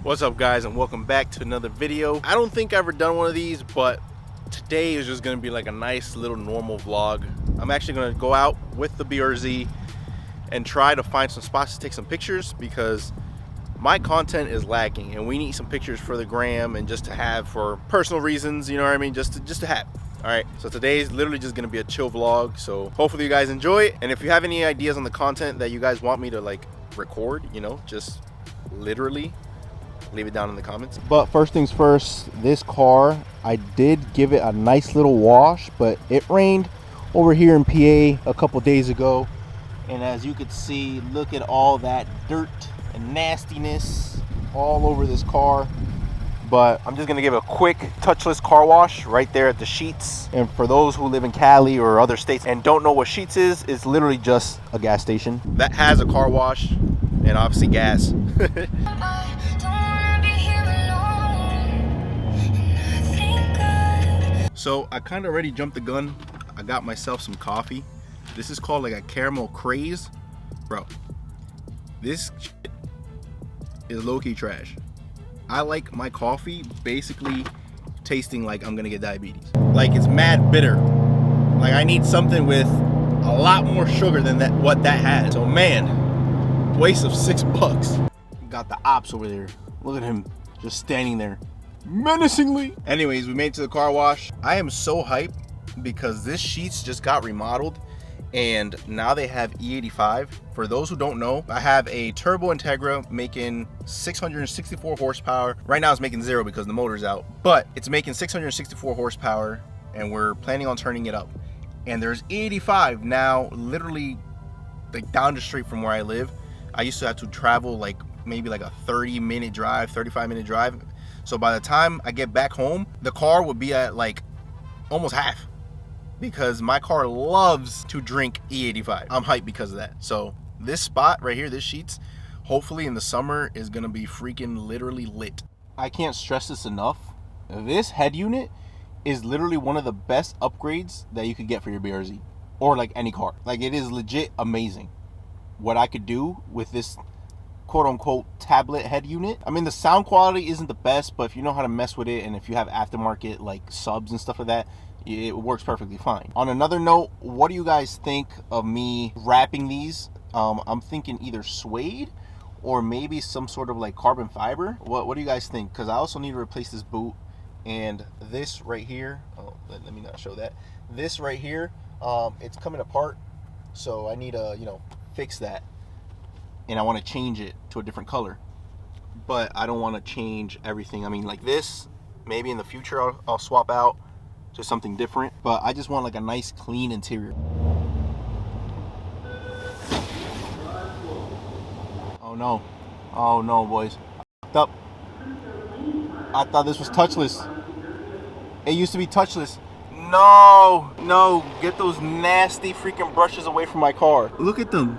What's up, guys, and welcome back to another video. I don't think I've ever done one of these, but today is just gonna be like a nice little normal vlog. I'm actually gonna go out with the BRZ and try to find some spots to take some pictures because my content is lacking and we need some pictures for the gram and just to have for personal reasons, you know what I mean, just to have. All right, so today is literally just gonna be a chill vlog, so hopefully you guys enjoy it. And if you have any ideas on the content that you guys want me to like record, you know, just literally leave it down in the comments. But first things first, this car, I did give it a nice little wash, but it rained over here in PA a couple days ago, and as you can see, look at all that dirt and nastiness all over this car. But I'm just gonna give a quick touchless car wash right there at the Sheetz. And for those who live in Cali or other states and don't know what Sheetz is, it's literally just a gas station that has a car wash and obviously gas. So I kind of already jumped the gun. I got myself some coffee. This is called like a caramel craze. Bro, this shit is low-key trash. I like my coffee basically tasting like I'm gonna get diabetes. Like it's mad bitter. Like I need something with a lot more sugar than that what that has. So man, waste of $6. Got the ops over there. Look at him just standing there menacingly. Anyways, we made it to the car wash. I am so hyped because this Sheetz just got remodeled and now they have E85. For those who don't know, I have a Turbo Integra making 664 horsepower. Right now it's making 0 because the motor's out, but it's making 664 horsepower and we're planning on turning it up. And there's E85 now, literally like down the street from where I live. I used to have to travel like maybe like a 30-minute drive, 35-minute drive. So by the time I get back home, the car would be at like almost half because my car loves to drink E85. I'm hyped because of that. So this spot right here, this Sheetz, hopefully in the summer is gonna be freaking literally lit. I can't stress this enough. This head unit is literally one of the best upgrades that you could get for your BRZ or like any car. Like it is legit amazing what I could do with this quote-unquote tablet head unit. I mean, the sound quality isn't the best, but if you know how to mess with it and if you have aftermarket like subs and stuff like that, it works perfectly fine. On another note, what do you guys think of me wrapping these? I'm thinking either suede or maybe some sort of like carbon fiber. What do you guys think? Because I also need to replace this boot and this right here. Oh, let me not show that. This right here, it's coming apart, so I need to, you know, fix that. And I want to change it to a different color, but I don't want to change everything. I mean, like this, maybe in the future I'll swap out to something different, but I just want like a nice clean interior. Oh no, boys. Up. I thought this was touchless. It used to be touchless. No, get those nasty freaking brushes away from my car. Look at them.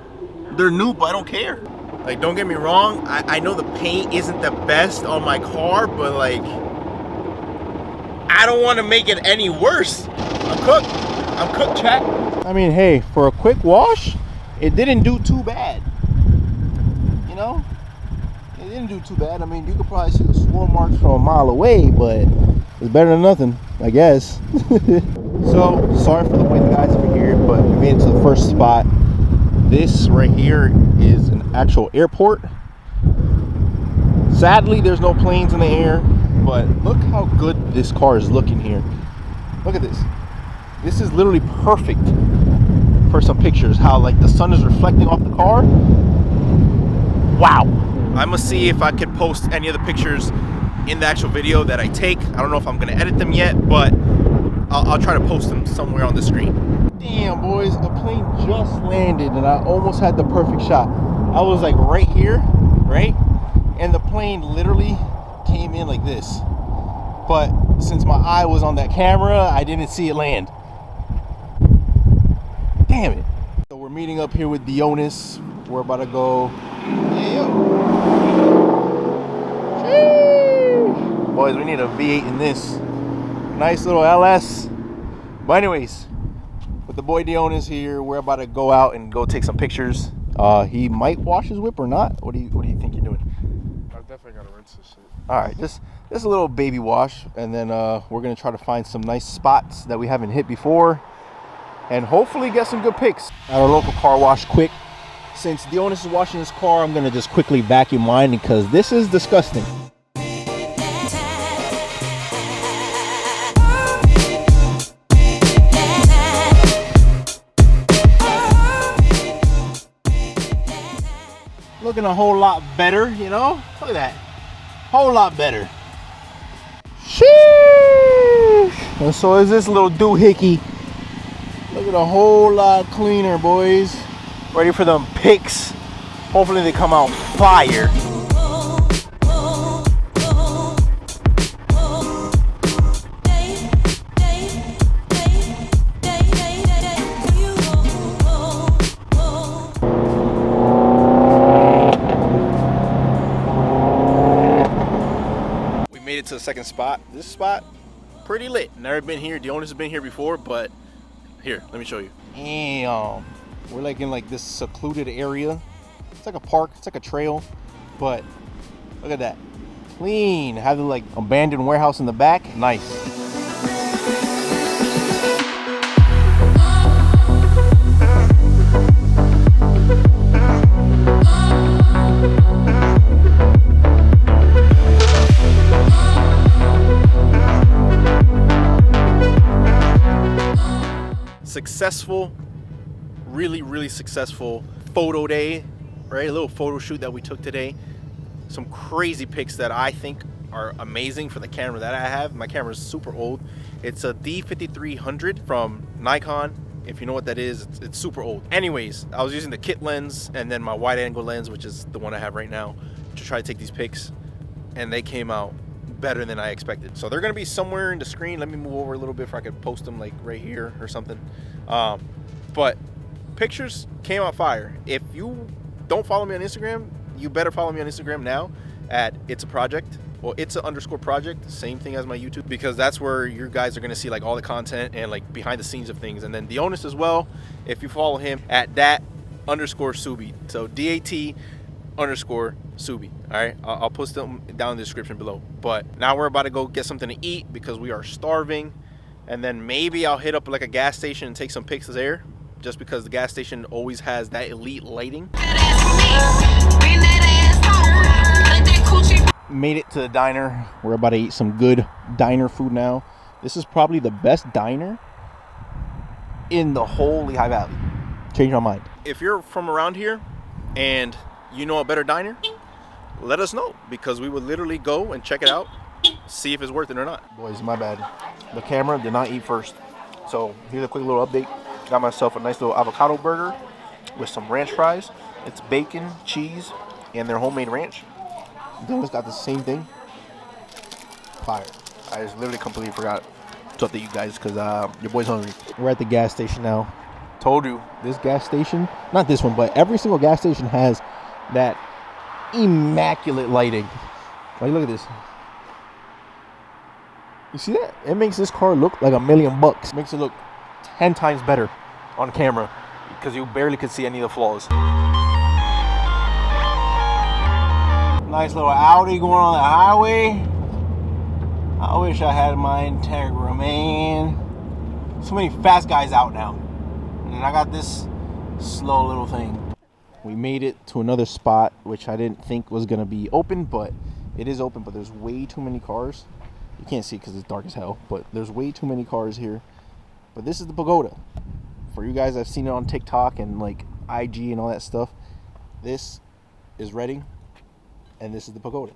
They're new, but I don't care. Like, don't get me wrong, I know the paint isn't the best on my car, but like, I don't want to make it any worse. I'm cooked, chat. I mean, hey, for a quick wash, it didn't do too bad. You know, it didn't do too bad. I mean, you could probably see the swirl marks from a mile away, but it's better than nothing, I guess. So, sorry for the wind, guys, over here, but we made it to the first spot. This right here is an actual airport. Sadly, there's no planes in the air, but look how good this car is looking here. Look at this. This is literally perfect for some pictures. How like the sun is reflecting off the car. Wow. I'm gonna see if I can post any of the pictures in the actual video that I take. I don't know if I'm gonna edit them yet, but I'll try to post them somewhere on the screen. Damn, boys, a plane just landed and I almost had the perfect shot. I was like right here, right? And the plane literally came in like this. But since my eye was on that camera, I didn't see it land. Damn it. So we're meeting up here with Dionis. We're about to go. Hey, yo. Sheesh. Boys, we need a V8 in this. Nice little LS. But anyways, with the boy Dionis here, we're about to go out and go take some pictures. He might wash his whip or not. What do you think you're doing? I'm definitely gotta rinse this shit. All right, just a little baby wash, and then we're gonna try to find some nice spots that we haven't hit before, and hopefully get some good pics at our local car wash quick. Since Dionis is washing his car, I'm gonna just quickly vacuum mine because this is disgusting. Looking a whole lot better, you know? Look at that. Whole lot better. Sheesh! And so is this little doohickey. Look at a whole lot cleaner, boys. Ready for them pics. Hopefully they come out fire. Made it to the second spot. This spot, pretty lit. Never been here. Dionis has been here before, but here, let me show you. Damn. We're like in like this secluded area. It's like a park. It's like a trail, but look at that. Clean. Have the like abandoned warehouse in the back. Nice. Successful, really successful photo day, right? A little photo shoot that we took today. Some crazy pics that I think are amazing for the camera that I have. My camera is super old. It's a D5300 from Nikon. If you know what that is, it's super old. Anyways, I was using the kit lens and then my wide angle lens, which is the one I have right now, to try to take these pics, and they came out better than I expected. So they're gonna be somewhere in the screen. Let me move over a little bit if I could post them like right here or something. But pictures came out fire. If you don't follow me on Instagram, you better follow me on Instagram now at ItsaProject. Well, Itsa_project, same thing as my YouTube, because that's where you guys are gonna see like all the content and like behind the scenes of things. And then Dionis as well, if you follow him at dat_Subi. So DAT_Subi. All right, I'll post them down in the description below. But now we're about to go get something to eat because we are starving, and then maybe I'll hit up like a gas station and take some pics there, just because the gas station always has that elite lighting. Made it to the diner. We're about to eat some good diner food now. This is probably the best diner in the whole Lehigh Valley. Change my mind. If you're from around here and you know a better diner, let us know, because we would literally go and check it out, see if it's worth it or not. Boys, my bad. The camera did not eat first. So here's a quick little update. Got myself a nice little avocado burger with some ranch fries. It's bacon, cheese, and their homemade ranch. Dylan's got the same thing. Fire. I just literally completely forgot to update you guys because your boy's hungry. We're at the gas station now. Told you, this gas station, not this one, but every single gas station has that immaculate lighting. Like, look at this. You see that? It makes this car look like $1 million. Makes it look 10 times better on camera because you barely could see any of the flaws. Nice little Audi going on the highway. I wish I had my Integra, man. So many fast guys out now, and I got this slow little thing. We made it to another spot, which I didn't think was gonna be open, but it is open, but there's way too many cars. You can't see because it's dark as hell, but there's way too many cars here. But this is the pagoda. For you guys, I've seen it on TikTok and like IG and all that stuff. This is Reading, and this is the pagoda.